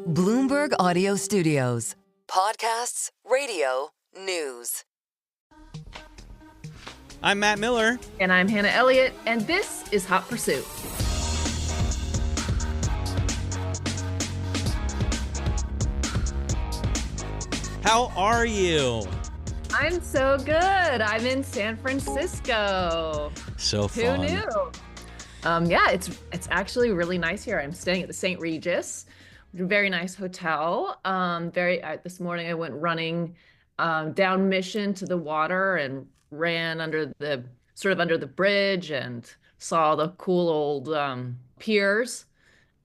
Bloomberg Audio Studios. Podcasts, radio, news. I'm Matt Miller. And I'm Hannah Elliott, and this is Hot Pursuit. How are you? I'm so good. I'm in San Francisco. So fun. Who knew? Yeah, it's actually really nice here. I'm staying at the St. Regis, very nice hotel. This morning I went running down Mission to the water and ran under the bridge and saw the cool old piers,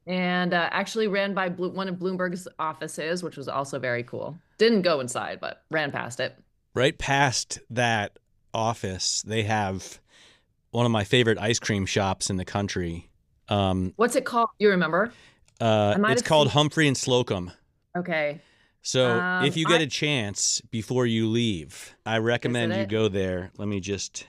and actually ran by one of Bloomberg's offices, which was also very cool. Didn't go inside, but ran past it. Right past that office, they have one of my favorite ice cream shops in the country. What's it called? You remember? It's called Humphrey and Slocum. Okay. So if you get a chance before you leave, I recommend you go there. Let me just...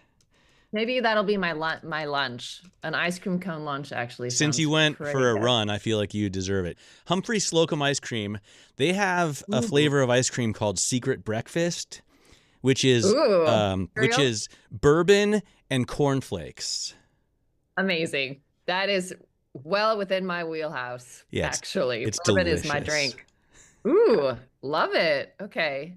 Maybe that'll be my lunch. An ice cream cone lunch, actually. Since you went for a run, I feel like you deserve it. Humphrey Slocum Ice Cream, they have a flavor of ice cream called Secret Breakfast, which is bourbon and cornflakes. Amazing. That is well within my wheelhouse, actually. It's Bourbon delicious. is my drink. Ooh, love it. Okay.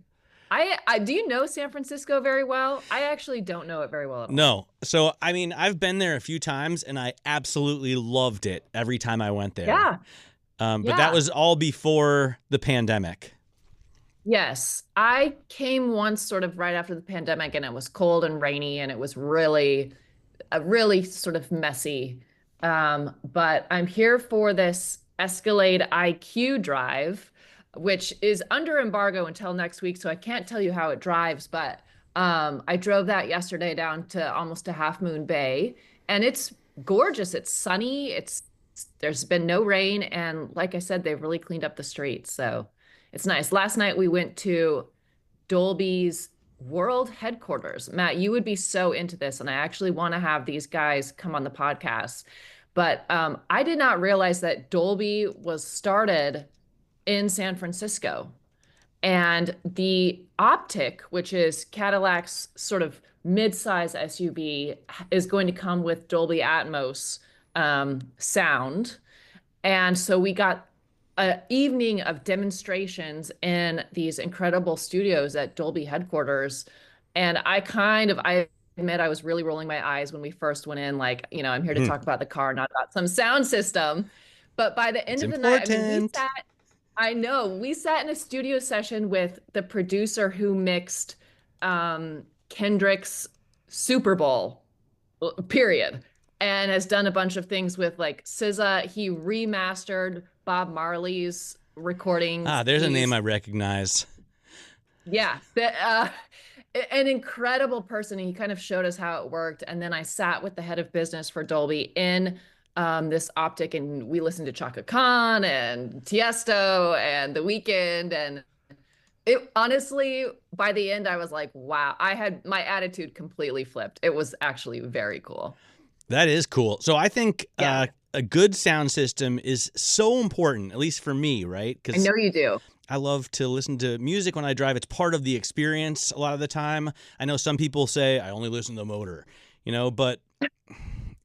I do you know San Francisco very well? I actually don't know it very well at all. No. So, I mean, I've been there a few times, and I absolutely loved it every time I went there. Yeah. But that was all before the pandemic. Yes. I came once sort of right after the pandemic, and it was cold and rainy, and it was really sort of messy. But I'm here for this Escalade IQ drive, which is under embargo until next week, so I can't tell you how it drives, but I drove that yesterday down to almost to Half Moon Bay, and it's gorgeous. It's sunny. There's been no rain, and like I said, they've really cleaned up the streets, so it's nice. Last night we went to Dolby's world headquarters. Matt, you would be so into this, and I actually want to have these guys come on the podcast, but I did not realize that Dolby was started in San Francisco. And the Optic, which is Cadillac's sort of mid-size SUV, is going to come with Dolby Atmos sound. And so we got an evening of demonstrations in these incredible studios at Dolby headquarters. And I admit I was really rolling my eyes when we first went in, like, I'm here to talk about the car, not about some sound system. But by the end of the night, we sat in a studio session with the producer who mixed Kendrick's Super Bowl, period, and has done a bunch of things with like SZA. He remastered Bob Marley's recordings. There's a name I recognize. Yeah, an incredible person. He kind of showed us how it worked, and then I sat with the head of business for Dolby in this Optic, and we listened to Chaka Khan and Tiesto and The Weeknd, and it honestly, by the end, I was like, wow, my attitude completely flipped. It was actually very cool. That is cool. So I think a good sound system is so important, at least for me, right? I know you do. I love to listen to music when I drive. It's part of the experience a lot of the time. I know some people say, I only listen to the motor, but...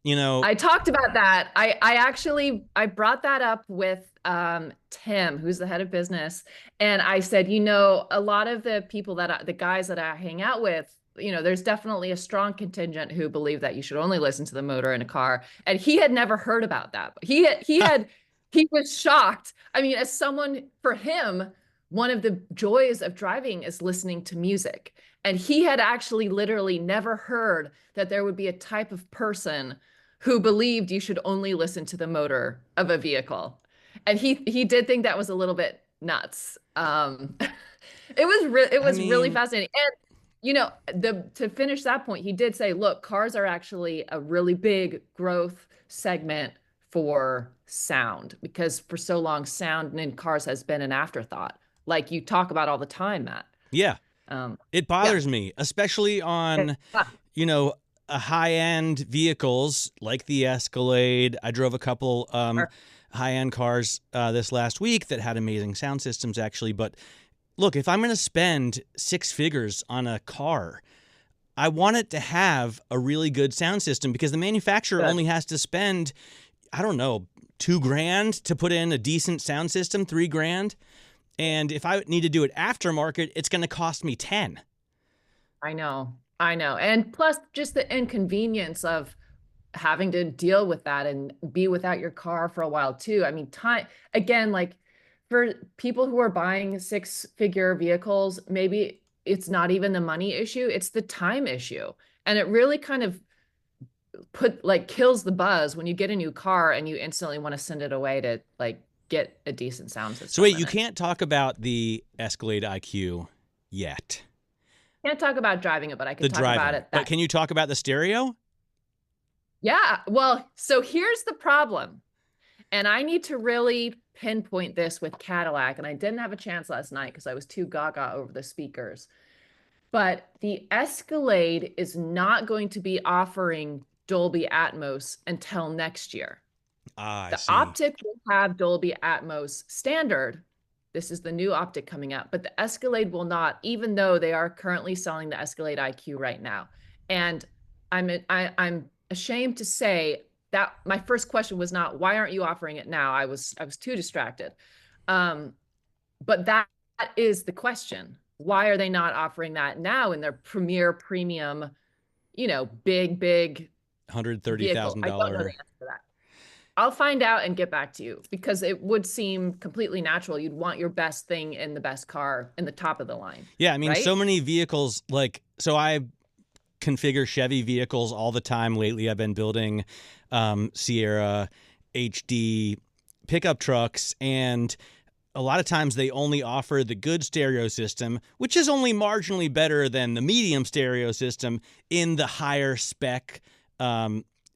I talked about that. I brought that up with Tim, who's the head of business. And I said, a lot of the people the guys that I hang out with, there's definitely a strong contingent who believe that you should only listen to the motor in a car. And he had never heard about that. But he was shocked. I mean, as someone, for him, one of the joys of driving is listening to music. And he had actually literally never heard that there would be a type of person who believed you should only listen to the motor of a vehicle. And he did think that was a little bit nuts. It was really fascinating. And, to finish that point, he did say, look, cars are actually a really big growth segment for sound, because for so long, sound in cars has been an afterthought, like you talk about all the time, Matt. Yeah. It bothers me, especially on, high-end vehicles like the Escalade. I drove a couple high-end cars this last week that had amazing sound systems, actually. But look, if I'm going to spend six figures on a car, I want it to have a really good sound system, because the manufacturer only has to spend, I don't know, $2,000 to put in a decent sound system, $3,000. And if I need to do it aftermarket, it's going to cost me 10. I know. And plus just the inconvenience of having to deal with that and be without your car for a while too. I mean, time, again, like for people who are buying six-figure vehicles, maybe it's not even the money issue, it's the time issue. And it really kind of kills the buzz when you get a new car and you instantly want to send it away to like get a decent sound system. So wait, you can't talk about the Escalade IQ yet. Can't talk about driving it, but I can talk about it. But can you talk about the stereo? Yeah, well, so here's the problem. And I need to really pinpoint this with Cadillac. And I didn't have a chance last night because I was too gaga over the speakers. But the Escalade is not going to be offering Dolby Atmos until next year. The Optic will have Dolby Atmos standard. This is the new Optic coming out, but the Escalade will not, even though they are currently selling the Escalade IQ right now. And I'm ashamed to say that my first question was not, why aren't you offering it now? I was too distracted. But that is the question. Why are they not offering that now in their premier premium, big $130,000? I don't know the answer to that. I'll find out and get back to you, because it would seem completely natural. You'd want your best thing in the best car in the top of the line. Yeah, I mean, right? So many vehicles, so I configure Chevy vehicles all the time lately. I've been building Sierra HD pickup trucks, and a lot of times they only offer the good stereo system, which is only marginally better than the medium stereo system in the higher spec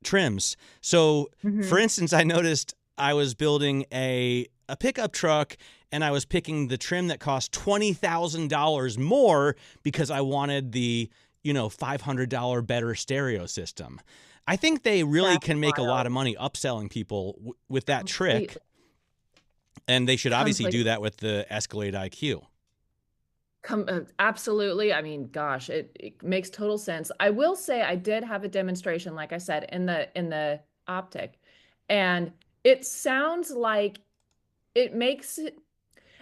trims. So, for instance, I noticed I was building a pickup truck, and I was picking the trim that cost $20,000 more because I wanted the, $500 better stereo system. I think they really can make a lot of money upselling people with that trick. And they should obviously do that with the Escalade IQ. Absolutely. I mean, gosh, it makes total sense. I will say I did have a demonstration, like I said, in the Optic, and it sounds like it makes it.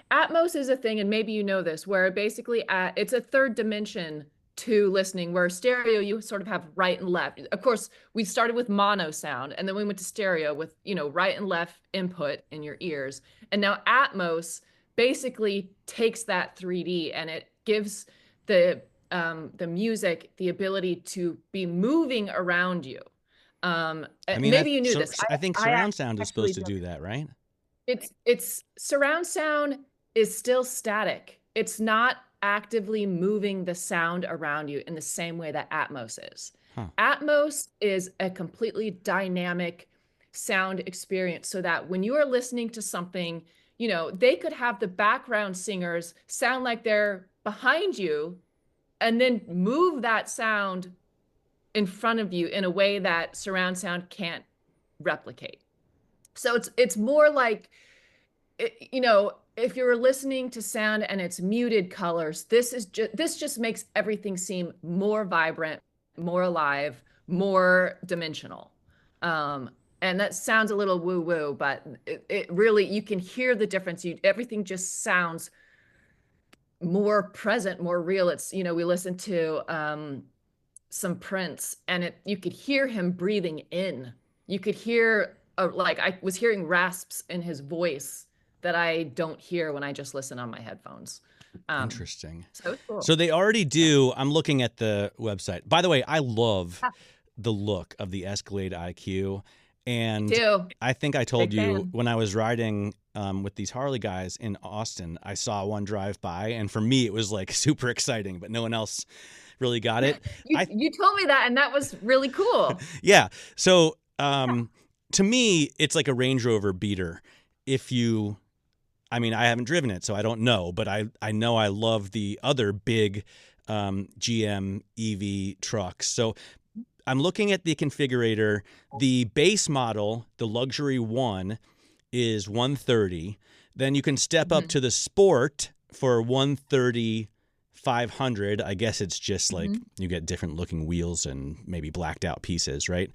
Atmos is a thing, and maybe you know this, where basically it's a third dimension to listening, where stereo you sort of have right and left. Of course, we started with mono sound, and then we went to stereo with right and left input in your ears, and now Atmos basically takes that 3D and it gives the music the ability to be moving around you. Maybe you knew this. I think surround sound is supposed to do that, right? It's surround sound is still static. It's not actively moving the sound around you in the same way that Atmos is. Atmos is a completely dynamic sound experience, so that when you are listening to something, they could have the background singers sound like they're behind you and then move that sound in front of you in a way that surround sound can't replicate. So it's more like, if you're listening to sound and it's muted colors, this just makes everything seem more vibrant, more alive, more dimensional. And that sounds a little woo-woo, but it really, you can hear the difference. Everything just sounds more present, more real. It's, we listened to some Prince, and you could hear him breathing in. You could hear, I was hearing rasps in his voice that I don't hear when I just listen on my headphones. Interesting. So cool. So they already do, I'm looking at the website. By the way, I love the look of the Escalade IQ. And I think I told you when I was riding with these Harley guys in Austin, I saw one drive by, and for me, it was like super exciting, but no one else really got it. You told me that, and that was really cool. Yeah. So to me, it's like a Range Rover beater. I haven't driven it, so I don't know, but I know I love the other big GM EV trucks. So I'm looking at the configurator. The base model, the luxury one, is 130. Then you can step up to the Sport for 130 500. I guess it's just like you get different looking wheels and maybe blacked out pieces, right?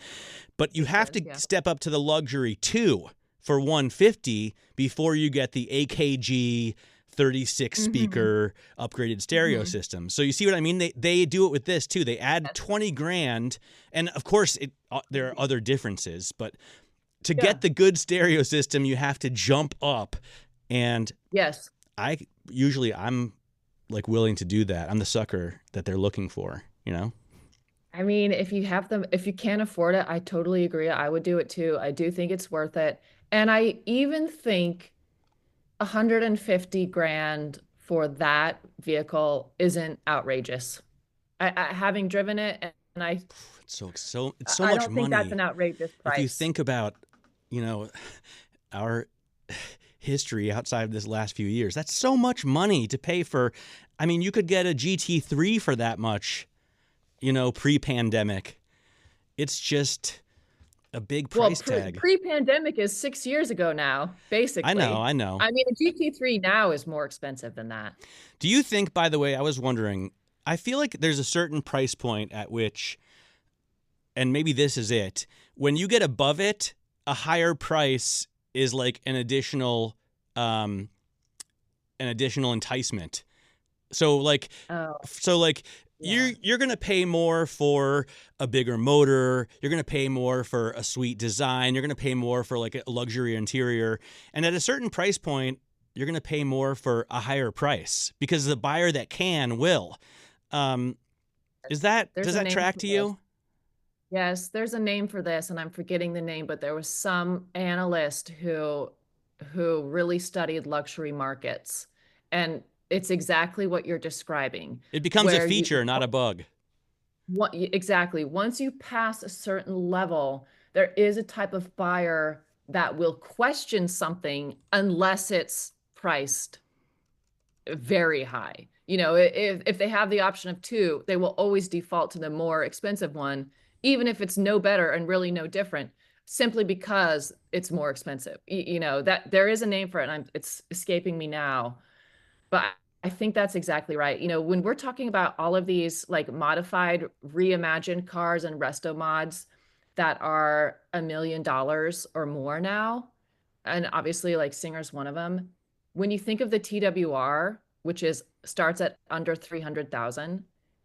But you have to step up to the Luxury 2 for 150 before you get the AKG 36 speaker upgraded stereo system. So you see what I mean? They do it with this too. They add 20 grand, and of course there are other differences, but to get the good stereo system, you have to jump up. And I'm like willing to do that. I'm the sucker that they're looking for, you know? I mean, if you can't afford it, I totally agree. I would do it too. I do think it's worth it. And I even think 150 grand for that vehicle isn't outrageous. Having driven it, and it's so much money. I don't think that's an outrageous price. If you think about, you know, our history outside of this last few years, that's so much money to pay for. I mean, you could get a GT3 for that much, you know, pre-pandemic. It's just a big price tag. Pre-pandemic is 6 years ago now, basically. I know. I mean, a GT3 now is more expensive than that. Do you think, by the way, I was wondering, I feel like there's a certain price point at which, and maybe this is it, when you get above it, a higher price is like an additional enticement. So like, you're going to pay more for a bigger motor. You're going to pay more for a sweet design. You're going to pay more for like a luxury interior. And at a certain price point, you're going to pay more for a higher price because the buyer that can will. Does that track to you? Yes, there's a name for this, and I'm forgetting the name, but there was some analyst who really studied luxury markets, and it's exactly what you're describing. It becomes a feature, not a bug. Exactly. Once you pass a certain level, there is a type of buyer that will question something unless it's priced very high. You know, if they have the option of two, they will always default to the more expensive one, even if it's no better and really no different, simply because it's more expensive. You know, that there is a name for it, and it's escaping me now. But I think that's exactly right. You know, when we're talking about all of these like modified, reimagined cars and resto mods that are $1 million or more now, and obviously like Singer's one of them. When you think of the TWR, which starts at under 300,000,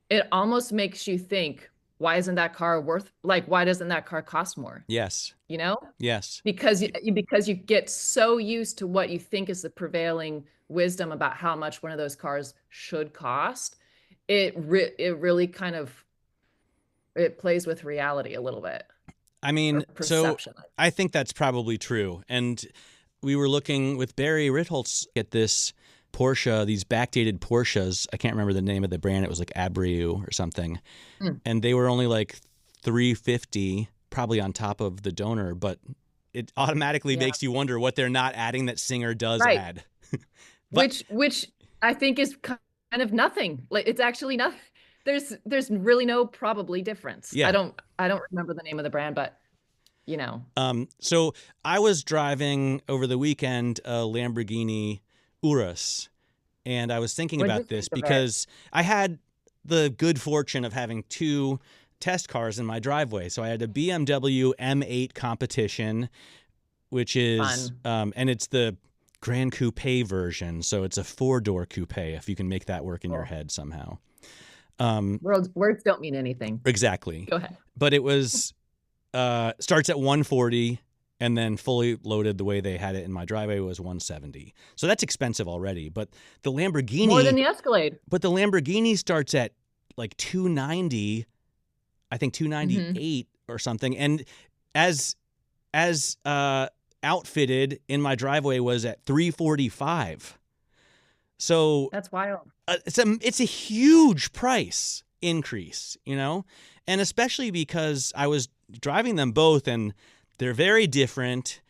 it almost makes you think, why doesn't that car cost more? Yes. You know? Yes. Because you get so used to what you think is the prevailing wisdom about how much one of those cars should cost. It really kind of, it plays with reality a little bit. I mean, so I think that's probably true. And we were looking with Barry Ritholtz at this Porsche, these backdated Porsches. I can't remember the name of the brand. It was like Abreu or something. And they were only like $350, probably on top of the donor, but it automatically makes you wonder what they're not adding that Singer does add. Which I think is kind of nothing. Like, it's actually nothing. There's really no probably difference. Yeah. I don't remember the name of the brand, but you know. So I was driving over the weekend a Lamborghini Urus, and I was thinking about this because I had the good fortune of having two test cars in my driveway. So I had a BMW M8 Competition, which is and it's the Grand Coupe version. So it's a 4-door coupe, if you can make that work in your head somehow. Words don't mean anything. Exactly. Go ahead. But it was starts at 140, and then fully loaded the way they had it in my driveway was 170. So that's expensive already. But the Lamborghini, more than the Escalade. But the Lamborghini starts at like 290, I think 298 or something. And as outfitted in my driveway was at 345. So that's wild. It's a huge price increase, you know, and especially because I was driving them both and they're very different.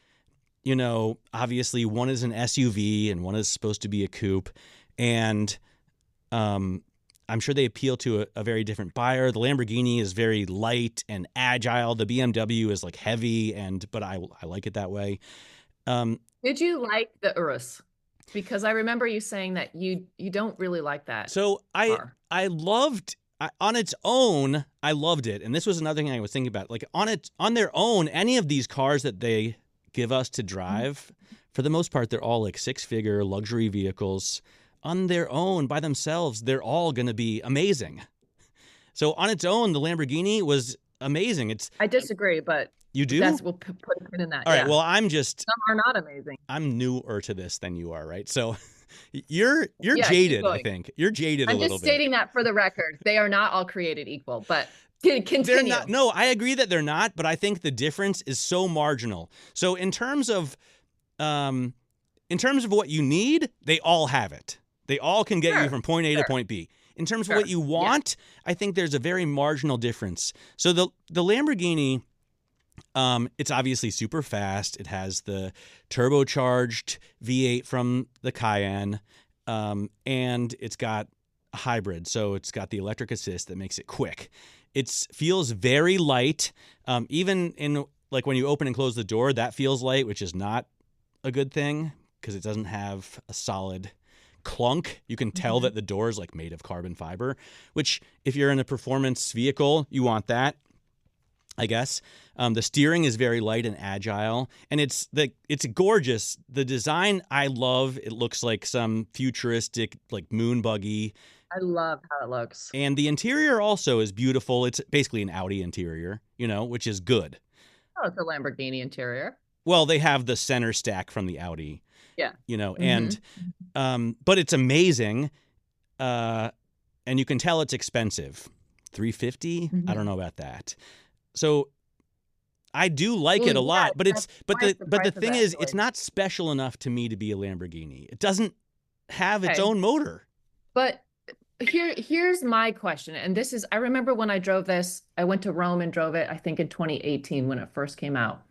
You know, obviously one is an SUV and one is supposed to be a coupe, and I'm sure they appeal to a very different buyer. The Lamborghini is very light and agile. The BMW is like heavy, but I like it that way. Did you like the Urus? Because I remember you saying that you don't really like that. So I loved on its own, I loved it. And this was another thing I was thinking about. Like on their own, any of these cars that they give us to drive, for the most part, they're all like 6-figure luxury vehicles. On their own, by themselves, they're all going to be amazing. So on its own, the Lamborghini was amazing. I disagree, but you do? We'll put a pin in that. All right. Well, some are not amazing. I'm newer to this than you are, right? So you're jaded, I think. You're jaded a little bit. I'm just stating that for the record. They are not all created equal, but continue. They're not. No, I agree that they're not, but I think the difference is so marginal. So in terms of what you need, they all have it. They all can get you from point A to point B. In terms of what you want, I think there's a very marginal difference. So the Lamborghini, it's obviously super fast. It has the turbocharged V8 from the Cayenne, and it's got a hybrid. So it's got the electric assist that makes it quick. It feels very light. Even in like when you open and close the door, that feels light, which is not a good thing because it doesn't have a solid clunk. You can tell that the door is like made of carbon fiber, which if you're in a performance vehicle, you want that, I guess. The steering is very light and agile, and it's gorgeous. The design I love. It looks like some futuristic like moon buggy. I love how it looks. And the interior also is beautiful. It's basically an Audi interior, which is good. Oh, it's a Lamborghini interior. Well, they have the center stack from the Audi. Yeah. And but it's amazing. And you can tell it's expensive. $350? I don't know about that. So I do like it a lot, but the thing is, it's not special enough to me to be a Lamborghini. It doesn't have its own motor. But here's my question. And this is, I remember when I drove this, I went to Rome and drove it, I think in 2018 when it first came out.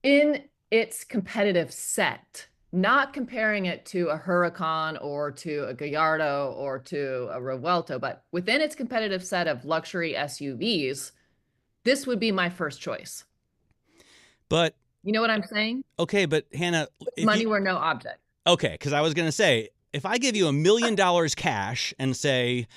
In its competitive set, not comparing it to a Huracan or to a Gallardo or to a Revuelto, but within its competitive set of luxury SUVs, this would be my first choice. But you know what I'm saying? Okay, but Hannah, money were no object. Okay, because I was going to say, if I give you $1 million cash and say,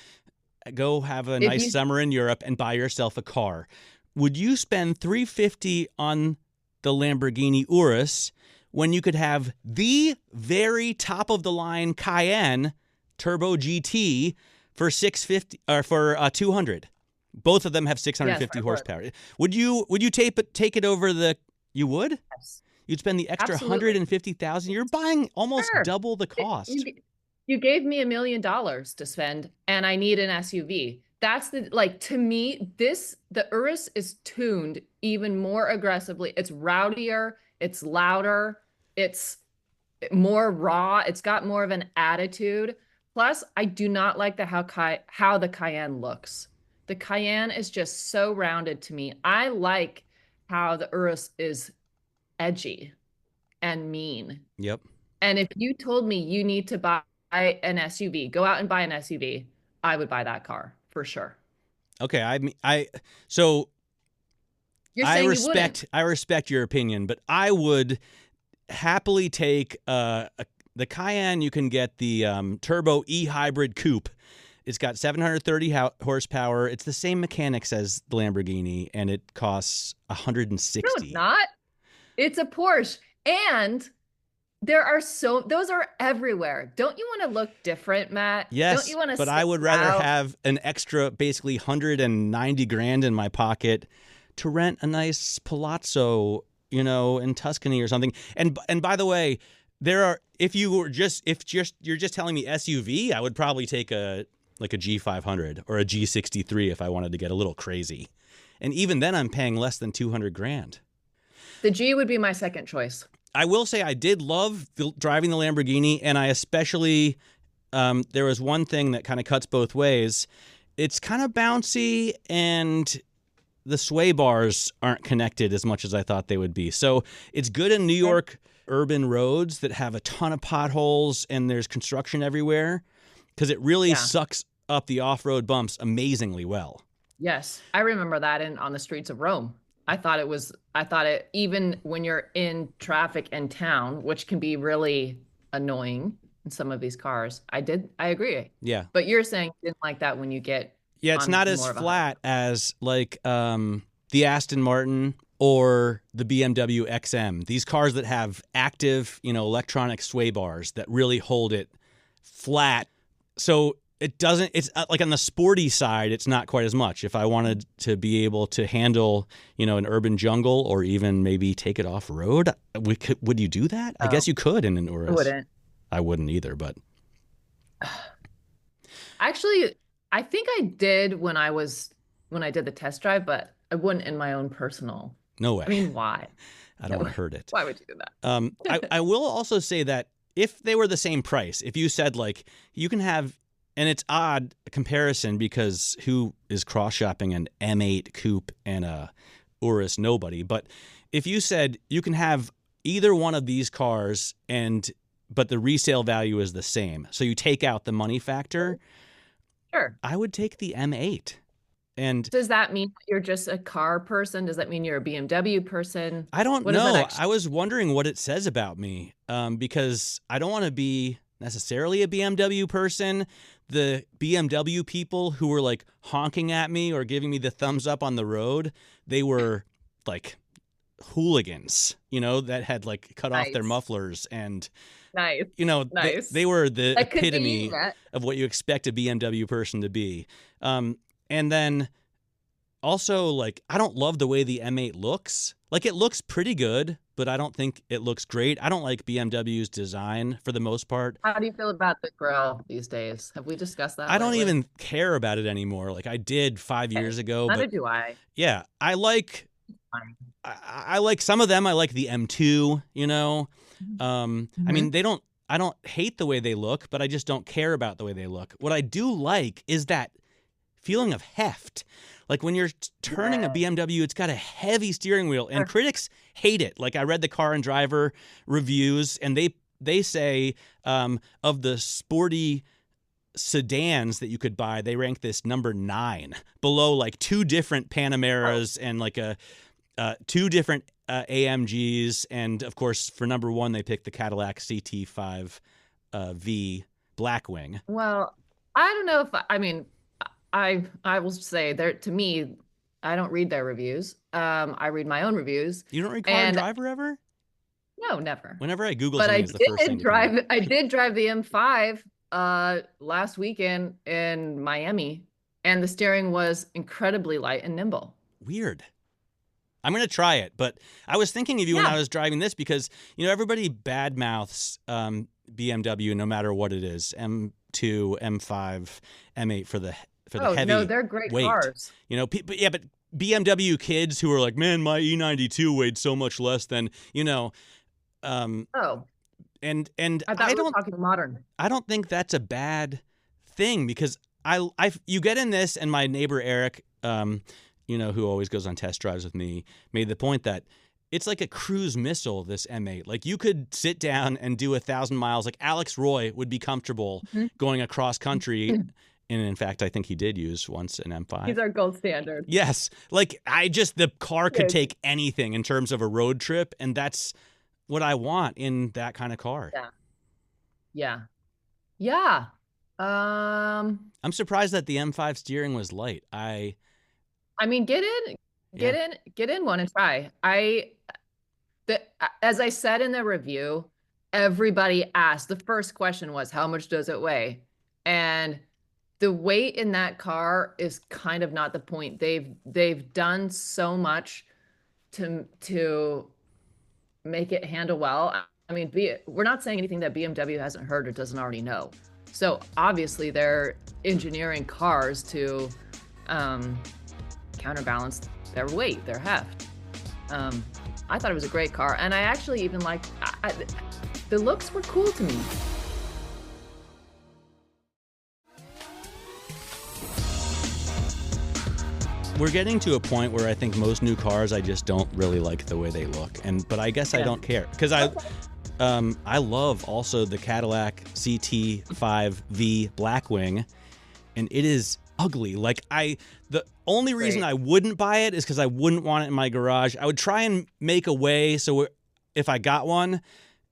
go have a nice summer in Europe and buy yourself a car, would you spend $350 on the Lamborghini Urus when you could have the very top of the line Cayenne Turbo GT for $650 or for $200? Both of them have 650 horsepower. Would you take it over the? You would? Yes. You'd spend the extra $150,000. You're buying almost double the cost. You gave me $1 million to spend, and I need an SUV. That's to me, the Urus is tuned even more aggressively. It's rowdier, it's louder, it's more raw, it's got more of an attitude. Plus, I do not like how the Cayenne looks. The Cayenne is just so rounded to me. I like how the Urus is edgy and mean. Yep. And if you told me you need to buy an SUV, go out and buy an SUV, I would buy that car for sure. Okay, so you're saying I respect your opinion, but I would happily take the Cayenne. You can get the turbo e-hybrid coupe. It's got 730 horsepower. It's the same mechanics as the Lamborghini, and it costs $160. No, it's not. It's a Porsche, and those are everywhere. Don't you want to look different, Matt? Yes, don't you want to but I would rather have an extra, basically $190,000 in my pocket to rent a nice palazzo, in Tuscany or something. And by the way, if you're just telling me SUV, I would probably take a G500 or a G63 if I wanted to get a little crazy. And even then I'm paying less than $200,000. The G would be my second choice. I will say I did love driving the Lamborghini, and I especially, there was one thing that kind of cuts both ways. It's kind of bouncy, and the sway bars aren't connected as much as I thought they would be. So it's good in New York urban roads that have a ton of potholes and there's construction everywhere, because it really sucks up the off-road bumps amazingly well. Yes, I remember that on the streets of Rome. I thought it was I thought it, even when you're in traffic in town, which can be really annoying in some of these cars, I agree. Yeah. But you're saying you didn't like that when you get it's not as flat as like the Aston Martin or the BMW XM. These cars that have active, electronic sway bars that really hold it flat. So it doesn't, it's like on the sporty side, it's not quite as much. If I wanted to be able to handle, an urban jungle or even maybe take it off road, would you do that? I guess you could in an Urus. I wouldn't. I wouldn't either, but. Actually, I think I did when I did the test drive, but I wouldn't in my own personal. No way. I mean, why? I don't want to hurt it. Why would you do that? I will also say that if they were the same price, if you said like you can have, and it's odd comparison because who is cross-shopping an M8 coupe and a Urus? Nobody. But if you said you can have either one of these cars but the resale value is the same, so you take out the money factor, sure, I would take the M8. And does that mean you're just a car person? Does that mean you're a BMW person? I don't know. I was wondering what it says about me because I don't want to be necessarily a BMW person. The BMW people who were like honking at me or giving me the thumbs up on the road, they were like hooligans, that had like cut off their mufflers and nice. They were the epitome of what you expect a BMW person to be. And then also, like, I don't love the way the M8 looks. Like, it looks pretty good, but I don't think it looks great. I don't like BMW's design for the most part. How do you feel about the grille these days? Have we discussed that? I don't even care about it anymore. Like I did 5 years ago. Neither do I. Yeah, I like some of them. I like the M2, I mean, I don't hate the way they look, but I just don't care about the way they look. What I do like is that feeling of heft. Like when you're turning a BMW, it's got a heavy steering wheel and critics hate it. Like I read the Car and Driver reviews and they say of the sporty sedans that you could buy, they rank this number 9 below like 2 different Panameras and like two different AMGs. And of course, for number 1, they picked the Cadillac CT5 V Blackwing. Well, I don't know if I will say to me, I don't read their reviews. I read my own reviews. You don't read Car and Driver ever? No, never. Whenever I Google something, it's the first thing. I did drive the M5 last weekend in Miami, and the steering was incredibly light and nimble. Weird. I'm going to try it, but I was thinking of you when I was driving this because, everybody badmouths BMW no matter what it is, M2, M5, M8 for the heavy no, they're great weight. Cars. But BMW kids who are like, man, my E92 weighed so much less than, and I don't talking modern. I don't think that's a bad thing because you get in this, and my neighbor Eric, who always goes on test drives with me, made the point that it's like a cruise missile, this M8. Like you could sit down and do 1,000 miles. Like Alex Roy would be comfortable going across country. And in fact, I think he did use once an M5. He's our gold standard. Yes. Like the car could take anything in terms of a road trip. And that's what I want in that kind of car. Yeah. I'm surprised that the M5 steering was light. I mean, get in one and try. As I said in the review, everybody asked, the first question was, how much does it weigh? And the weight in that car is kind of not the point. They've done so much to make it handle well. I mean, we're not saying anything that BMW hasn't heard or doesn't already know. So obviously they're engineering cars to counterbalance their weight, their heft. I thought it was a great car, and I actually even liked the looks were cool to me. We're getting to a point where I think most new cars, I just don't really like the way they look, but I guess I don't care because I love also the Cadillac CT5V Blackwing, and it is ugly. Like the only reason I wouldn't buy it is because I wouldn't want it in my garage. I would try and make a way so if I got one,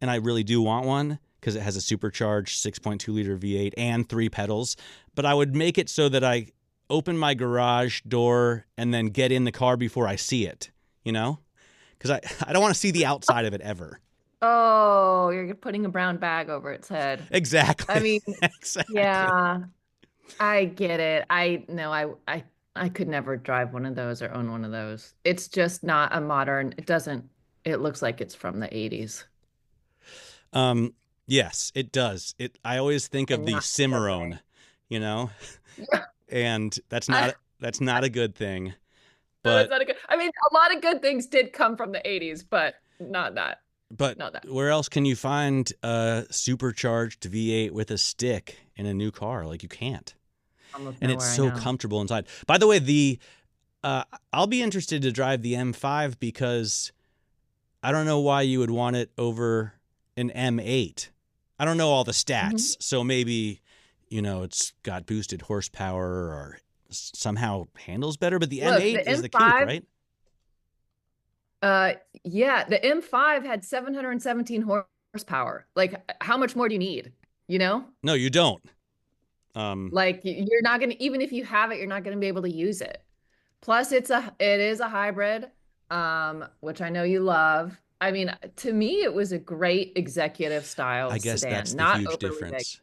and I really do want one because it has a supercharged 6.2 liter V8 and 3 pedals, but I would make it so that I open my garage door and then get in the car before I see it, because I don't want to see the outside of it ever. Oh, you're putting a brown bag over its head. Exactly. I mean, exactly. Yeah, I get it. I could never drive one of those or own one of those. It's just not a modern, it looks like it's from the 80s. Yes, it does. I always think of the Cimarron, and that's not a good thing. But no, that's not a good. I mean, a lot of good things did come from the 80s, but not that. But not that. Where else can you find a supercharged V8 with a stick in a new car? Like, you can't. And it's so comfortable inside. By the way, I'll be interested to drive the M5 because I don't know why you would want it over an M8. I don't know all the stats, so maybe, it's got boosted horsepower or somehow handles better, but the M8 is the coupe, right? Yeah, the M5 had 717 horsepower. Like, how much more do you need? No, you don't. Like, you're not gonna, even if you have it, you're not gonna be able to use it. Plus, it is a hybrid, which I know you love. I mean, to me, it was a great executive style sedan. I guess that's the huge difference.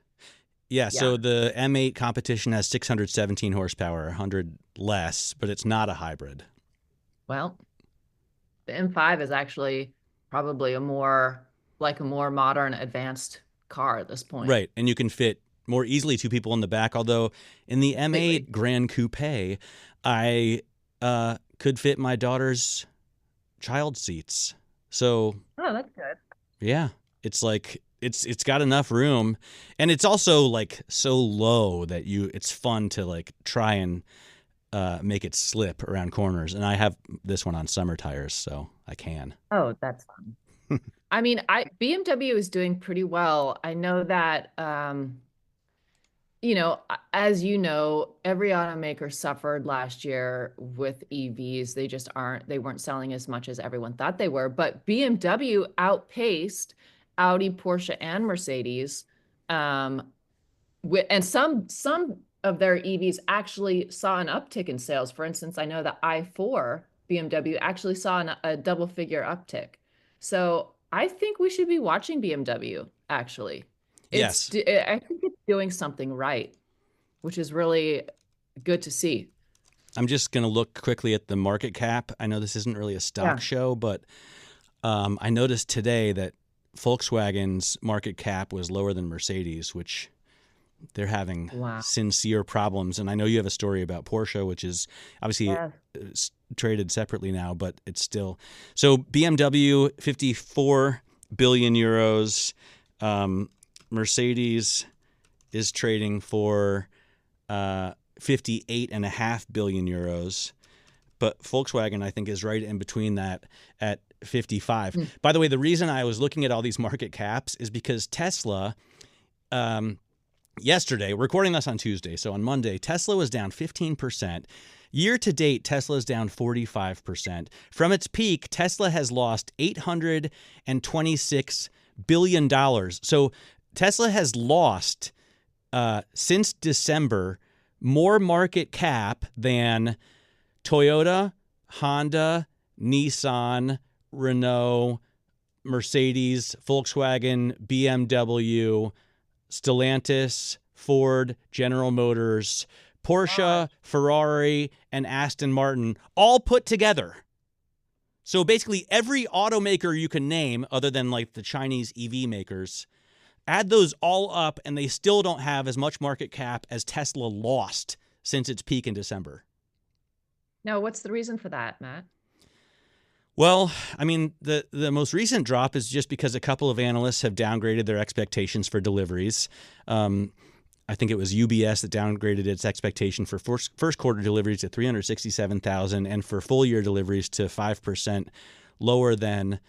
Yeah, so the M8 competition has 617 horsepower, 100 less, but it's not a hybrid. Well, the M5 is actually probably a more modern, advanced car at this point. Right, and you can fit more easily 2 people in the back, although in the M8 Grand Coupe, I could fit my daughter's child seats. So, oh, that's good. Yeah, it's like it's got enough room, and it's also like so low that it's fun to like try and make it slip around corners. And I have this one on summer tires, so I can. Oh, that's fun. I mean, BMW is doing pretty well. I know that as you know, every automaker suffered last year with EVs. They weren't selling as much as everyone thought they were, but BMW outpaced Audi, Porsche, and Mercedes. And some of their EVs actually saw an uptick in sales. For instance, I know the i4 BMW actually saw a double-figure uptick. So I think we should be watching BMW, actually. Yes. I think it's doing something right, which is really good to see. I'm just going to look quickly at the market cap. I know this isn't really a stock show, but I noticed today that Volkswagen's market cap was lower than Mercedes, which they're having sincere problems. And I know you have a story about Porsche, which is obviously traded separately now, but it's still. So BMW, 54 billion euros. Mercedes is trading for 58.5 billion euros, but Volkswagen, I think, is right in between that at 55. By the way, the reason I was looking at all these market caps is because Tesla, yesterday, we're recording this on Tuesday, so on Monday, Tesla was down 15%. Year to date, Tesla is down 45%. From its peak, Tesla has lost $826 billion. So Tesla has lost, since December, more market cap than Toyota, Honda, Nissan, Renault, Mercedes, Volkswagen, BMW, Stellantis, Ford, General Motors, Porsche, Ferrari, and Aston Martin, all put together. So basically every automaker you can name, other than like the Chinese EV makers, add those all up, and they still don't have as much market cap as Tesla lost since its peak in December. Now, what's the reason for that, Matt? Well, I mean, the most recent drop is just because a couple of analysts have downgraded their expectations for deliveries. I think it was UBS that downgraded its expectation for first quarter deliveries to 367,000 and for full year deliveries to 5% lower than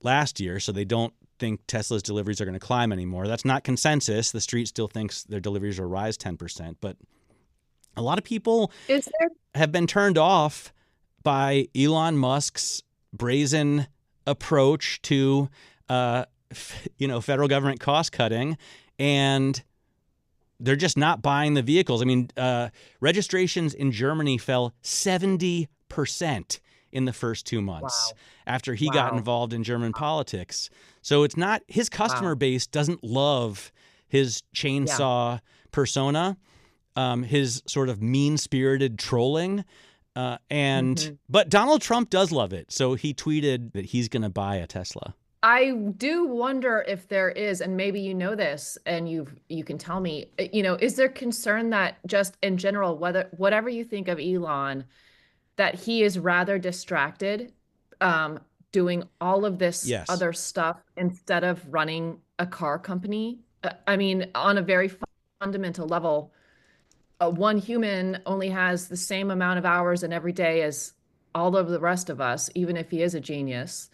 last year. So they don't think Tesla's deliveries are going to climb anymore. That's not consensus. The street still thinks their deliveries will rise 10%. But A lot of people Is there? have been turned off by Elon Musk's brazen approach to, federal government cost cutting, and they're just not buying the vehicles. I mean, registrations in Germany fell 70% in the first 2 months after he got involved in German politics. So it's not, his customer base doesn't love his chainsaw persona, his sort of mean-spirited trolling. But Donald Trump does love it. So he tweeted that he's going to buy a Tesla. I do wonder if there is, and maybe you know this, and you can tell me, is there concern that just in general, whatever you think of Elon, that he is rather distracted, doing all of this other stuff instead of running a car company? I mean, on a very fundamental level, one human only has the same amount of hours in every day as all of the rest of us, even if he is a genius.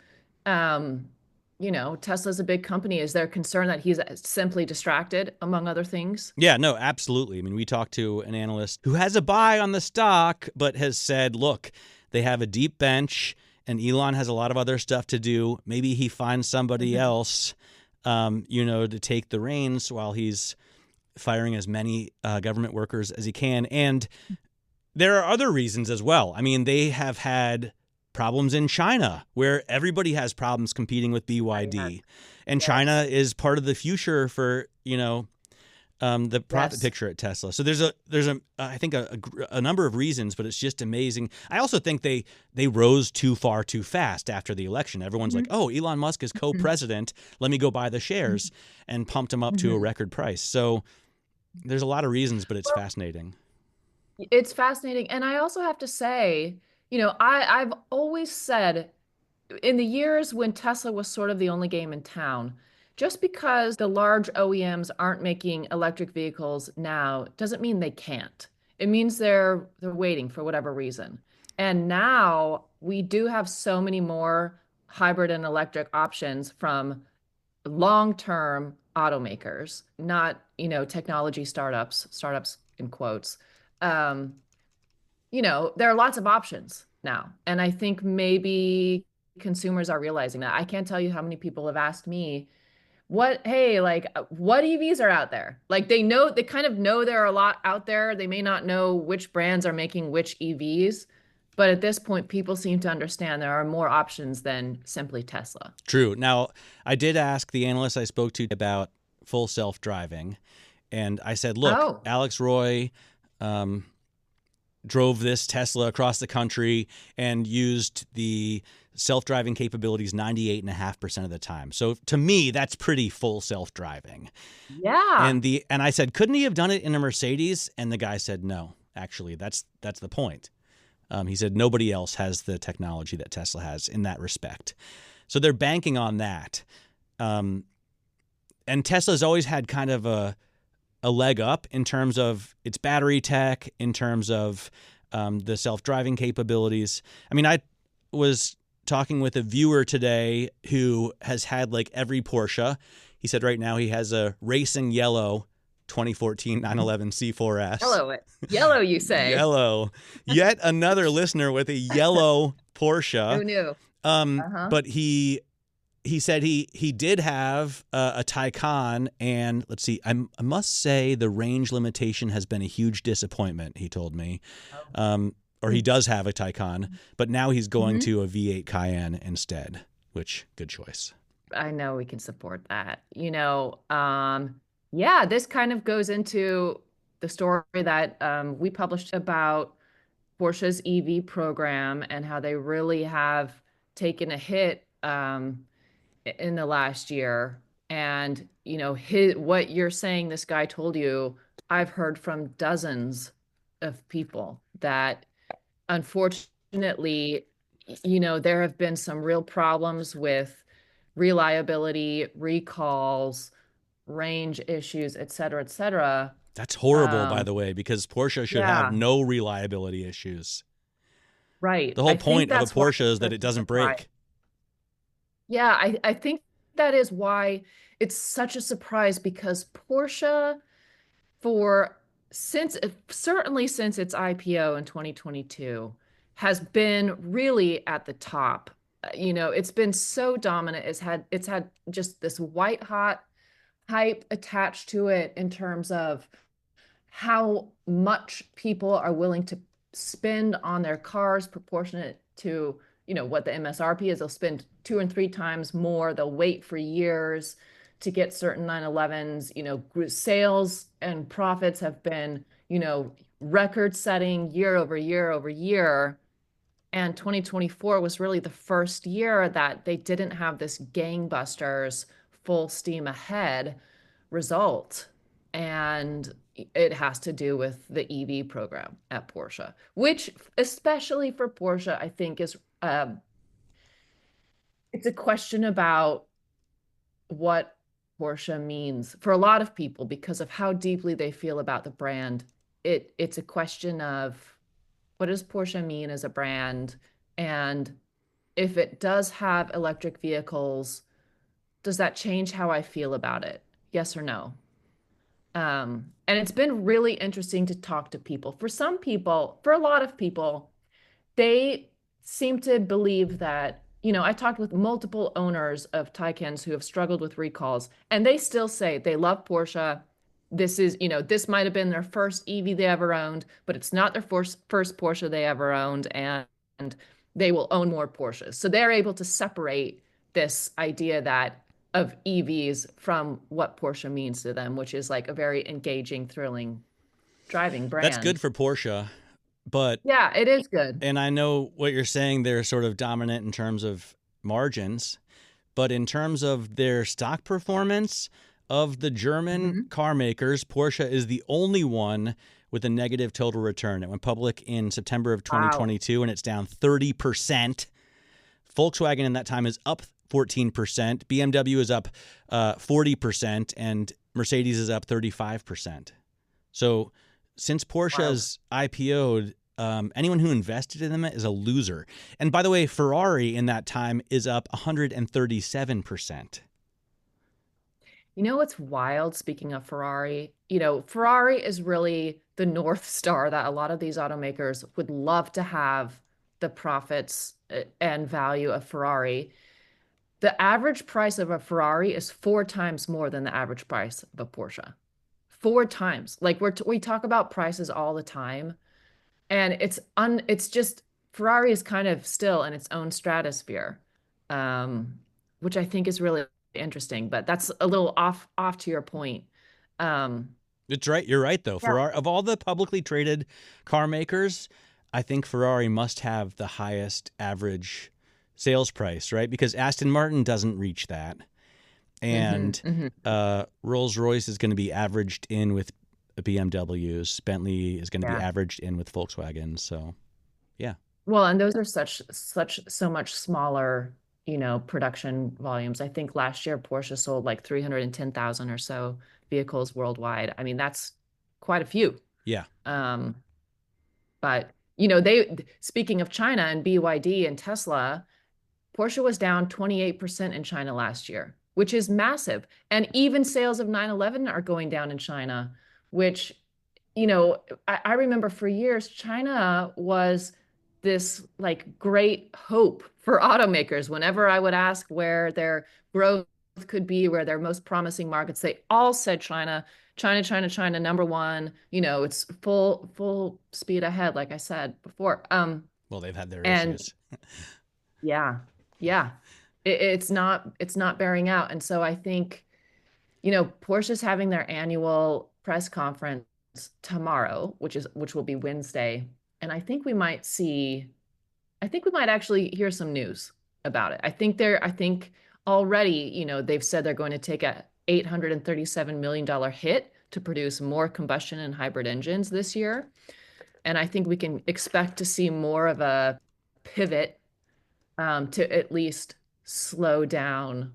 Tesla's a big company. Is there concern that he's simply distracted, among other things? Yeah, no, absolutely. I mean, we talked to an analyst who has a buy on the stock, but has said, look, they have a deep bench and Elon has a lot of other stuff to do. Maybe he finds somebody else, to take the reins while he's firing as many government workers as he can. And there are other reasons as well. I mean, they have had problems in China where everybody has problems competing with BYD. And China is part of the future for, the profit picture at Tesla. So there's I think a number of reasons, but it's just amazing. I also think they rose too far too fast after the election. Everyone's like, oh, Elon Musk is co-president. Let me go buy the shares, and pumped him up to a record price. So there's a lot of reasons, but it's fascinating. It's fascinating. And I also have to say, I've always said in the years when Tesla was sort of the only game in town, just because the large OEMs aren't making electric vehicles now doesn't mean they can't. It means they're waiting for whatever reason. And now we do have so many more hybrid and electric options from long-term automakers, not, technology startups in quotes. There are lots of options now. And I think maybe consumers are realizing that. I can't tell you how many people have asked me, what EVs are out there? Like they kind of know there are a lot out there. They may not know which brands are making which EVs, but at this point, people seem to understand there are more options than simply Tesla. True. Now, I did ask the analyst I spoke to about full self-driving, and I said, look, Alex Roy drove this Tesla across the country and used the self-driving capabilities 98.5% of the time. So to me, that's pretty full self-driving. Yeah. And I said, couldn't he have done it in a Mercedes? And the guy said, no, actually, that's the point. He said nobody else has the technology that Tesla has in that respect. So they're banking on that. And Tesla's always had kind of a leg up in terms of its battery tech, in terms of the self-driving capabilities. I mean, I was talking with a viewer today who has had like every Porsche. He said right now he has a racing yellow 2014 911 C4S. Yellow, you say? Yellow. Yet another listener with a yellow Porsche. Who knew? But he said he did have a Taycan, and let's see, I must say the range limitation has been a huge disappointment, he told me. Or he does have a Taycan, but now he's going to a V8 Cayenne instead, which, good choice. I know we can support that. Yeah, this kind of goes into the story that we published about Porsche's EV program and how they really have taken a hit in the last year. And, what you're saying this guy told you, I've heard from dozens of people that unfortunately, there have been some real problems with reliability, recalls, range issues, et cetera, et cetera. That's horrible, by the way, because Porsche should have no reliability issues. Right. The whole point of a Porsche is that it doesn't break. Yeah, I think that is why it's such a surprise, because Porsche, for certainly since its IPO in 2022, has been really at the top. It's been so dominant. It's had just this white hot hype attached to it in terms of how much people are willing to spend on their cars proportionate to, what the MSRP is. They'll spend 2 and 3 times more. They'll wait for years to get certain 911s. Sales and profits have been, record setting year over year over year. And 2024 was really the first year that they didn't have this gangbusters, full steam ahead result. And it has to do with the EV program at Porsche, which, especially for Porsche, I think is it's a question about what Porsche means for a lot of people because of how deeply they feel about the brand. It's a question of, what does Porsche mean as a brand? And if it does have electric vehicles, does that change how I feel about it? Yes or no? And it's been really interesting to talk to people. For a lot of people, they seem to believe that, I talked with multiple owners of Taycans who have struggled with recalls, and they still say they love Porsche. This might have been their first EV they ever owned, but it's not their first Porsche they ever owned, and they will own more Porsches. So they're able to separate this idea of EVs from what Porsche means to them, which is like a very engaging, thrilling driving brand. That's good for Porsche, but yeah, it is good. And I know what you're saying, they're sort of dominant in terms of margins, but in terms of their stock performance of the German car makers, Porsche is the only one with a negative total return. It went public in September of 2022, and it's down 30%. Volkswagen in that time is up 14%. BMW is up 40%, and Mercedes is up 35%. So since Porsche's IPO'd, anyone who invested in them is a loser. And by the way, Ferrari in that time is up 137%. You know what's wild, speaking of Ferrari? Ferrari is really the North Star that a lot of these automakers would love to have the profits and value of Ferrari. The average price of a Ferrari is 4 times more than the average price of a Porsche. 4 times. Like we talk about prices all the time, and it's just Ferrari is kind of still in its own stratosphere, which I think is really interesting. But that's a little off to your point. It's right. You're right, though. Yeah. Ferrari, of all the publicly traded car makers, I think Ferrari must have the highest average sales price, right? Because Aston Martin doesn't reach that. And Rolls-Royce is going to be averaged in with BMWs. Bentley is going to be averaged in with Volkswagen. So, yeah. Well, and those are so much smaller, production volumes. I think last year Porsche sold like 310,000 or so vehicles worldwide. I mean, that's quite a few. Yeah. But speaking of China and BYD and Tesla, Porsche was down 28% in China last year, which is massive. And even sales of 911 are going down in China, which, I remember for years, China was this like great hope for automakers. Whenever I would ask where their growth could be, where their most promising markets, they all said China, number one. It's full speed ahead, like I said before. Well, they've had their issues. Yeah. It's not bearing out. And so I think, Porsche's having their annual press conference tomorrow, which will be Wednesday. And I think we might actually hear some news about it. I think already, they've said they're going to take a $837 million hit to produce more combustion and hybrid engines this year. And I think we can expect to see more of a pivot to at least slow down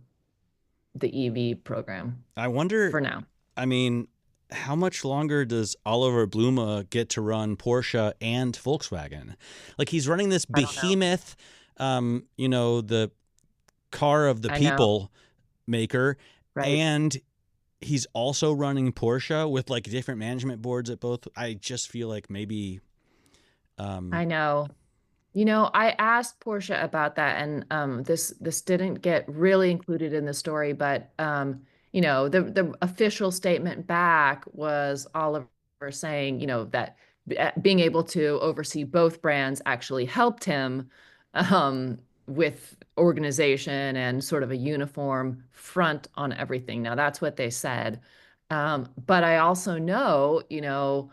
the EV program. I wonder, for now. I mean, how much longer does Oliver Blume get to run Porsche and Volkswagen? Like, he's running this behemoth, the car of the people maker, right. And he's also running Porsche with like different management boards at both. I just feel like maybe. I know. You know, I asked Porsche about that, and this didn't get really included in the story, but you know, the official statement back was Oliver saying, you know, that being able to oversee both brands actually helped him with organization and sort of a uniform front on everything. Now, that's what they said. But I also know, you know,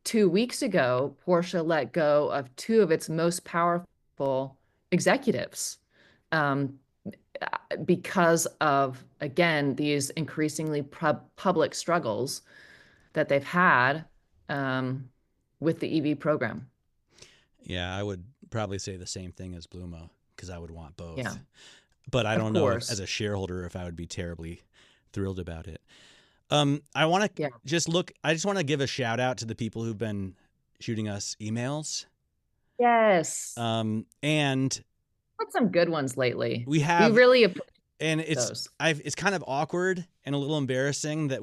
2 weeks ago, Porsche let go of two of its most powerful executives um, because of, again, these increasingly public struggles that they've had with the EV program. Yeah, I would probably say the same thing as Blumo because I would want both. Yeah. But I don't know as a shareholder if I would be terribly thrilled about it. I want to I just want to give a shout out to the people who've been shooting us emails. Yes. And had some good ones lately. We really and it's kind of awkward and a little embarrassing that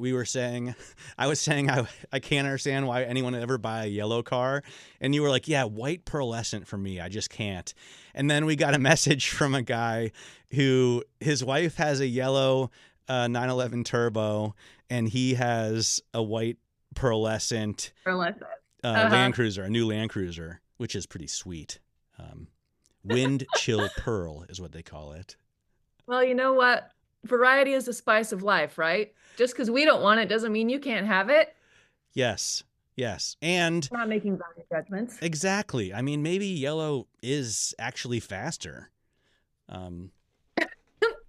I was saying I can't understand why anyone would ever buy a yellow car, and you were like, yeah, white pearlescent for me, I just can't. And then we got a message from a guy who his wife has a yellow 911 Turbo and he has a white pearlescent Land Cruiser, a new Land Cruiser, which is pretty sweet. Wind chill pearl is what they call it. Well, you know what? Variety is the spice of life, right? Just because we don't want it doesn't mean you can't have it. Yes. And we're not making value judgments. Exactly. I mean, maybe yellow is actually faster.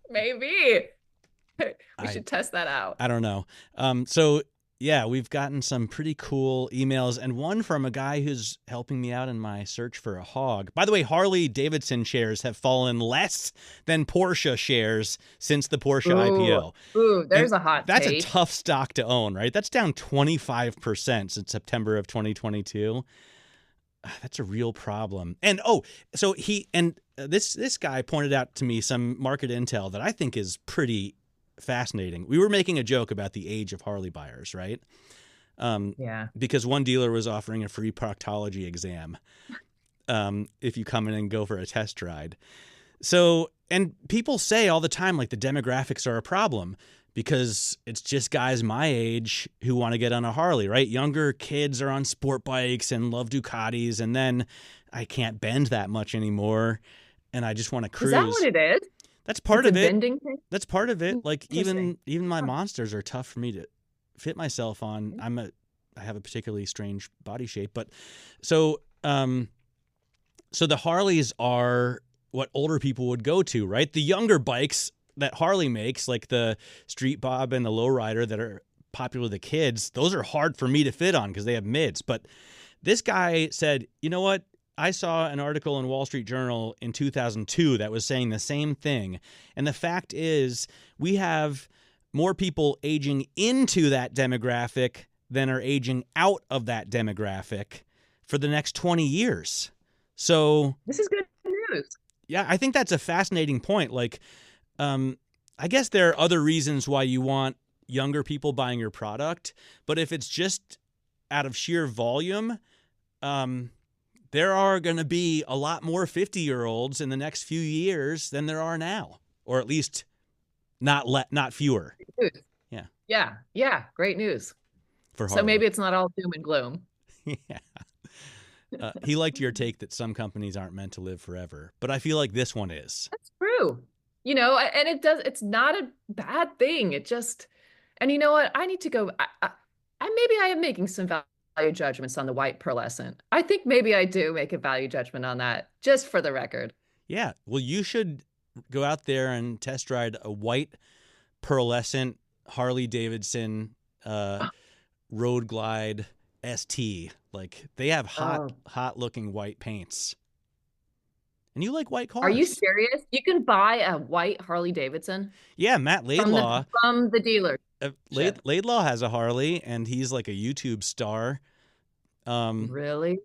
Maybe. We should test that out. I don't know. So yeah, we've gotten some pretty cool emails, and one from a guy who's helping me out in my search for a hog. By the way, Harley Davidson shares have fallen less than Porsche shares since the Porsche IPO. Ooh, there's a hot That's take. A tough stock to own, right? That's down 25% since September of 2022. That's a real problem. And this guy pointed out to me some market intel that I think is pretty fascinating. We were making a joke about the age of Harley buyers, right? Yeah. Because one dealer was offering a free proctology exam if you come in and go for a test ride. So, and people say all the time, like, the demographics are a problem because it's just guys my age who want to get on a Harley, right? Younger kids are on sport bikes and love Ducatis, and then I can't bend that much anymore, and I just want to cruise. Is that what it is? That's part of it. Bending thing? That's part of it. Like even my monsters are tough for me to fit myself on. I have a particularly strange body shape, but so the Harleys are what older people would go to, right? The younger bikes that Harley makes, like the Street Bob and the Lowrider that are popular with the kids, those are hard for me to fit on because they have mids. But this guy said, you know what? I saw an article in Wall Street Journal in 2002 that was saying the same thing. And the fact is, we have more people aging into that demographic than are aging out of that demographic for the next 20 years. So this is good news. Yeah, I think that's a fascinating point. Like, I guess there are other reasons why you want younger people buying your product, but if it's just out of sheer volume, there are going to be a lot more 50-year-olds in the next few years than there are now, or at least not fewer. Yeah. Great news. For Harley. So maybe it's not all doom and gloom. Yeah. He liked your take that some companies aren't meant to live forever, but I feel like this one is. That's true. You know, and it's not a bad thing. It just, and you know what? I need to go. Maybe I am making some value judgments on the white pearlescent. I think maybe I do make a value judgment on that, just for the record. Yeah. Well, you should go out there and test ride a white pearlescent Harley Davidson Road Glide ST. Like, they have hot looking white paints. And you like white cars. Are you serious? You can buy a white Harley Davidson? Yeah, Matt Laidlaw. From the dealer. Laidlaw has a Harley, and he's like a YouTube star. Really?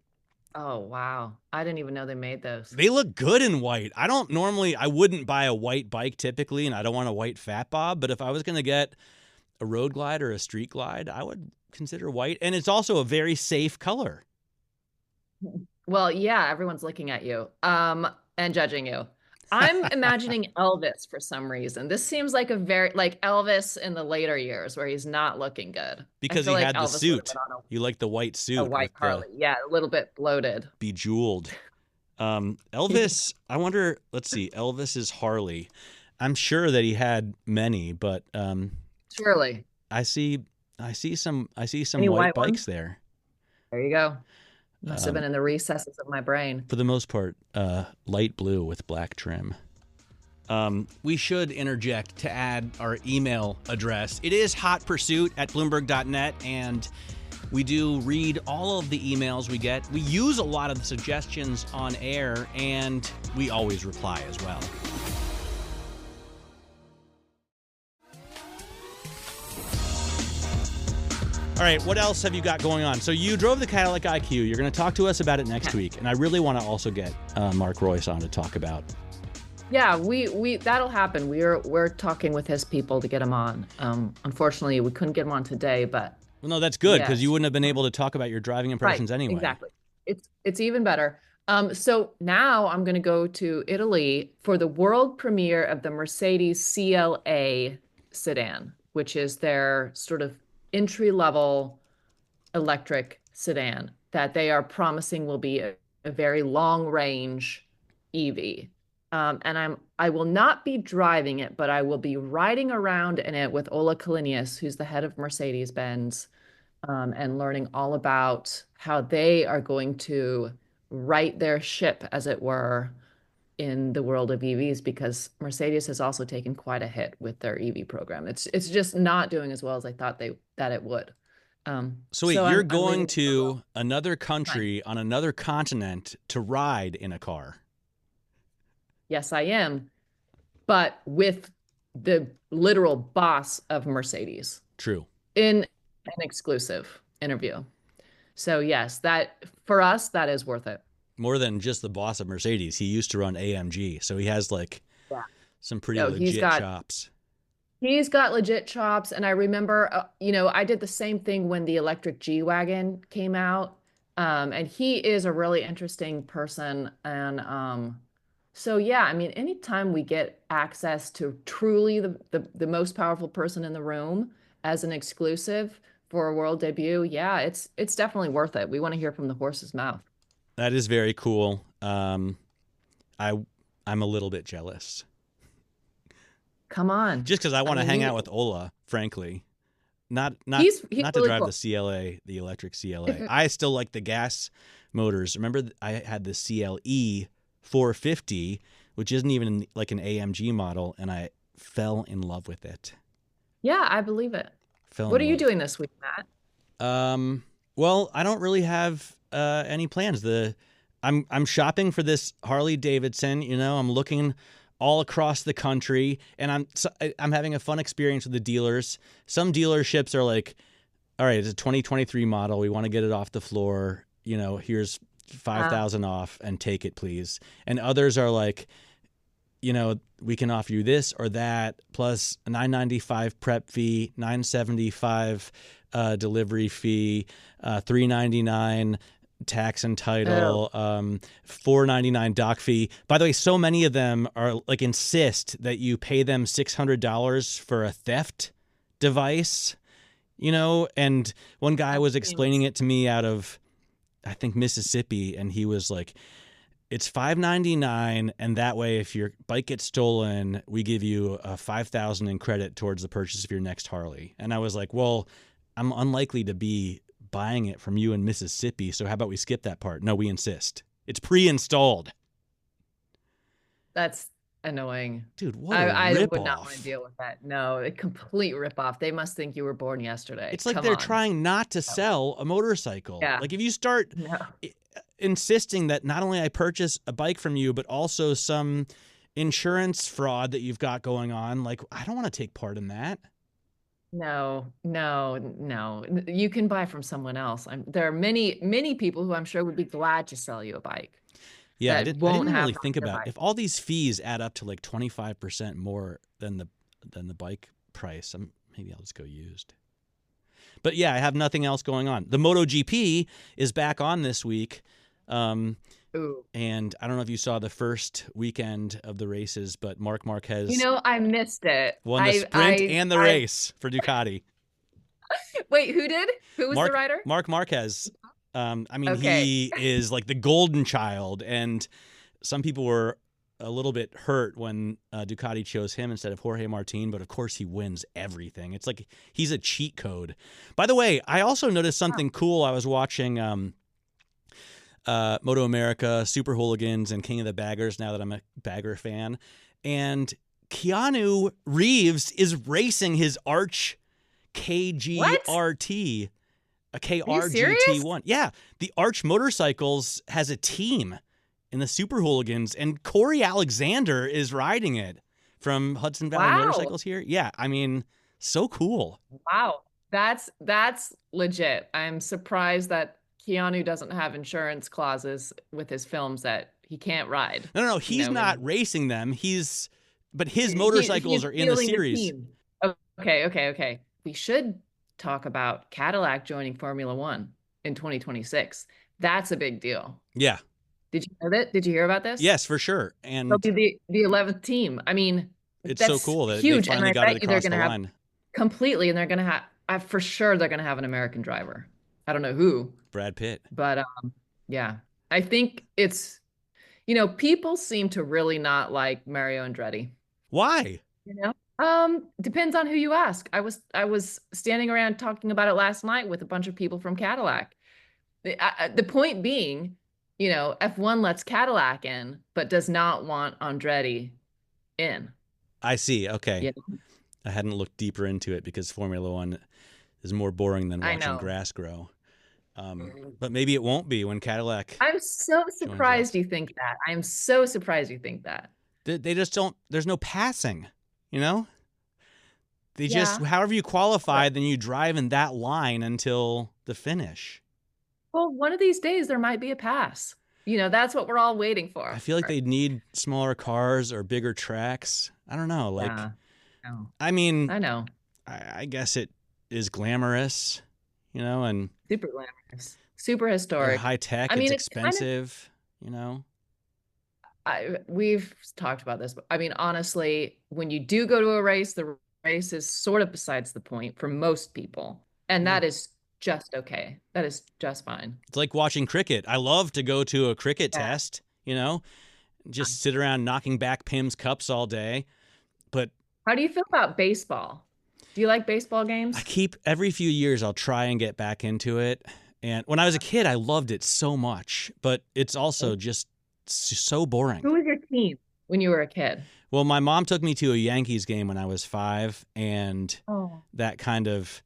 Oh, wow. I didn't even know they made those. They look good in white. I wouldn't buy a white bike typically, and I don't want a white Fat Bob, but if I was going to get a road glide or a street glide, I would consider white. And it's also a very safe color. Well, yeah, everyone's looking at you and judging you. I'm imagining Elvis for some reason. This seems like a very like Elvis in the later years where he's not looking good. Because he had the suit. You like the white suit. A white Harley. Yeah, a little bit bloated. Bejeweled. Elvis, I wonder, let's see, Elvis's Harley. I'm sure that he had many, but surely. I see some white bikes there. There you go. Must have been in the recesses of my brain. For the most part, light blue with black trim. We should interject to add our email address. It is hotpursuit@bloomberg.net, and we do read all of the emails we get. We use a lot of the suggestions on air, and we always reply as well. All right, what else have you got going on? So you drove the Cadillac IQ. You're going to talk to us about it next week, and I really want to also get Mark Royce on to talk about. Yeah, we that'll happen. We're talking with his people to get him on. Unfortunately, we couldn't get him on today, but well, no, that's good because you wouldn't have been able to talk about your driving impressions anyway. Exactly. It's even better. So now I'm going to go to Italy for the world premiere of the Mercedes CLA sedan, which is their sort of entry-level electric sedan that they are promising will be a very long-range EV. And I will not be driving it, but I will be riding around in it with Ola Kalinius, who's the head of Mercedes-Benz, and learning all about how they are going to right their ship, as it were, in the world of EVs, because Mercedes has also taken quite a hit with their EV program. It's just not doing as well as I thought that it would. So wait, you're going to another country on another continent to ride in a car? Yes, I am, but with the literal boss of Mercedes. True. In an exclusive interview. So yes, that for us, that is worth it. More than just the boss of Mercedes. He used to run AMG, so he has like some pretty legit chops. He's got legit chops, and I remember, I did the same thing when the electric G-Wagon came out, and he is a really interesting person, and so yeah, I mean, anytime we get access to truly the most powerful person in the room as an exclusive for a world debut, yeah, it's definitely worth it. We want to hear from the horse's mouth. That is very cool. I'm a little bit jealous. Come on. Just because I want to hang out with Ola, frankly. Not he's to really drive cool. the CLA, the electric CLA. I still like the gas motors. Remember, I had the CLE 450, which isn't even like an AMG model, and I fell in love with it. Yeah, I believe it. What are you doing this week, Matt? Well, I don't really have any plans. I'm shopping for this Harley Davidson. I'm looking all across the country, and I'm having a fun experience with the dealers. Some dealerships are like, all right, it's a 2023 model. We want to get it off the floor. Here's $5,000 off, and take it, please. And others are like, we can offer you this or that, plus a $995 prep fee, $975 delivery fee, $399 tax and title, $499 doc fee. By the way, so many of them are like insist that you pay them $600 for a theft device, and one guy was explaining it to me out of, I think, Mississippi, and he was like, it's $599, and that way, if your bike gets stolen, we give you $5,000 in credit towards the purchase of your next Harley. And I was like, well, I'm unlikely to be buying it from you in Mississippi, so how about we skip that part? No, we insist. It's pre-installed. That's annoying. Dude, what a I rip-off. would not want to deal with that. No, a complete ripoff. They must think you were born yesterday. It's like they're trying not to sell a motorcycle. Yeah. Like if you start insisting that not only I purchase a bike from you, but also some insurance fraud that you've got going on, like I don't want to take part in that. No. You can buy from someone else. There are many people who I'm sure would be glad to sell you a bike. Yeah, I didn't really think about it. If all these fees add up to like 25% more than the bike price, maybe I'll just go used. But yeah, I have nothing else going on. The MotoGP is back on this week. Ooh. And I don't know if you saw the first weekend of the races, but Marc Marquez I missed it. won the sprint and the race for Ducati. Wait, who did? Who was the rider? Marc Marquez. Okay. He is like the golden child, and some people were a little bit hurt when Ducati chose him instead of Jorge Martin, but of course he wins everything. It's like he's a cheat code. By the way, I also noticed something cool. I was watching Moto America, Super Hooligans, and King of the Baggers now that I'm a bagger fan, and Keanu Reeves is racing his Arch KGRT, a KRGT1. Yeah, the Arch Motorcycles has a team in the Super Hooligans, and Corey Alexander is riding it from Hudson Valley Motorcycles here. Yeah, I mean, so cool. Wow, that's legit. I'm surprised that Keanu doesn't have insurance clauses with his films that he can't ride. No, he's not racing them. But his motorcycles are in the series. Okay. We should talk about Cadillac joining Formula One in 2026. That's a big deal. Yeah. Did you know that? Did you hear about this? Yes, for sure. And they'll be the 11th team. I mean, it's so cool that huge. they finally got it across the line. Completely, and they're going to have, for sure, they're going to have an American driver. I don't know who. Brad Pitt. But yeah, I think it's, people seem to really not like Mario Andretti. Why? Depends on who you ask. I was standing around talking about it last night with a bunch of people from Cadillac. The point being, F1 lets Cadillac in, but does not want Andretti in. I see. Okay. I hadn't looked deeper into it because Formula One is more boring than watching grass grow. But maybe it won't be when Cadillac. I'm so surprised you think that. I'm so surprised you think that. They just don't. There's no passing. They just, however you qualify, then you drive in that line until the finish. Well, one of these days there might be a pass. That's what we're all waiting for. I feel like they'd need smaller cars or bigger tracks. I don't know. I mean, I know. I guess it is glamorous, and super glamorous, super historic, high tech. It's expensive, We've talked about this, but I mean, honestly, when you do go to a race, the race is sort of besides the point for most people. And that is just okay. That is just fine. It's like watching cricket. I love to go to a cricket test, just sit around knocking back Pim's cups all day. But how do you feel about baseball? Do you like baseball games? Every few years, I'll try and get back into it. And when I was a kid, I loved it so much, but it's also just so boring. Who was your team when you were a kid? Well, my mom took me to a Yankees game when I was 5, and that kind of,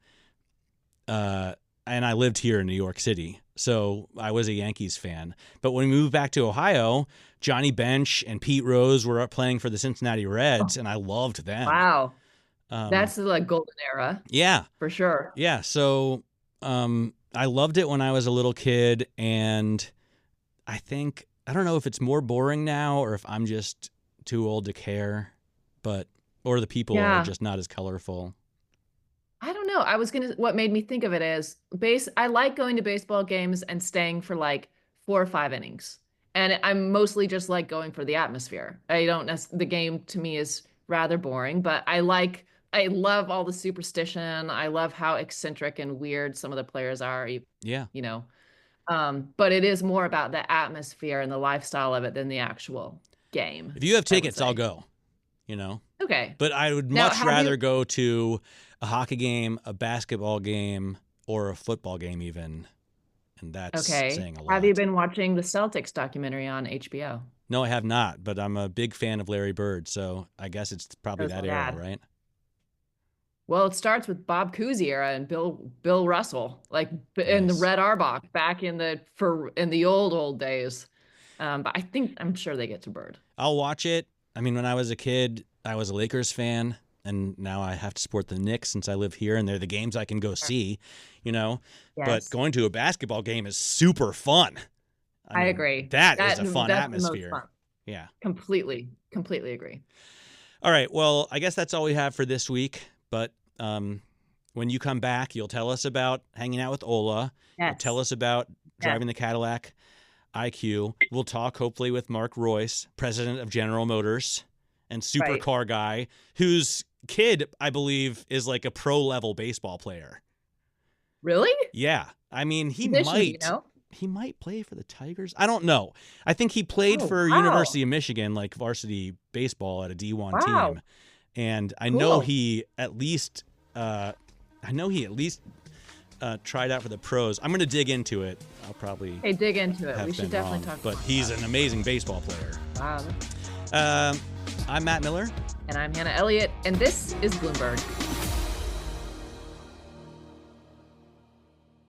and I lived here in New York City, so I was a Yankees fan. But when we moved back to Ohio, Johnny Bench and Pete Rose were up playing for the Cincinnati Reds, and I loved them. Wow. That's the golden era. Yeah. For sure. Yeah, so I loved it when I was a little kid, and I don't know if it's more boring now or if I'm just too old to care, or the people are just not as colorful. I don't know. What made me think of it is I like going to baseball games and staying for 4 or 5 innings. And I'm mostly just going for the atmosphere. The game to me is rather boring, but I love all the superstition. I love how eccentric and weird some of the players are. Yeah. But it is more about the atmosphere and the lifestyle of it than the actual game. If you have tickets, I'll go, Okay. But I would much rather go to a hockey game, a basketball game, or a football game even. And that's saying a lot. Have you been watching the Celtics documentary on HBO? No, I have not, but I'm a big fan of Larry Bird, so I guess it's probably that era, right? Well, it starts with Bob Cousy era and Bill Russell, in the Red Auerbach back in the old days. But I'm sure they get to Bird. I'll watch it. I mean, when I was a kid, I was a Lakers fan, and now I have to support the Knicks since I live here, and they're the games I can go see, Yes. But going to a basketball game is super fun. I agree. That is a fun atmosphere. Fun. Yeah. Completely agree. All right. Well, I guess that's all we have for this week. But when you come back, you'll tell us about hanging out with Ola. Yes. You'll tell us about driving the Cadillac IQ. We'll talk hopefully with Mark Royce, president of General Motors and supercar guy, whose kid, I believe, is like a pro-level baseball player. Really? Yeah. I mean, he might play for the Tigers. I don't know. I think he played for University of Michigan, like varsity baseball at a D1 team. And I know he at least tried out for the pros. I'm going to dig into it. I'll probably dig into it. We should definitely talk about it. But he's an amazing baseball player. Wow. I'm Matt Miller. And I'm Hannah Elliott. And this is Bloomberg.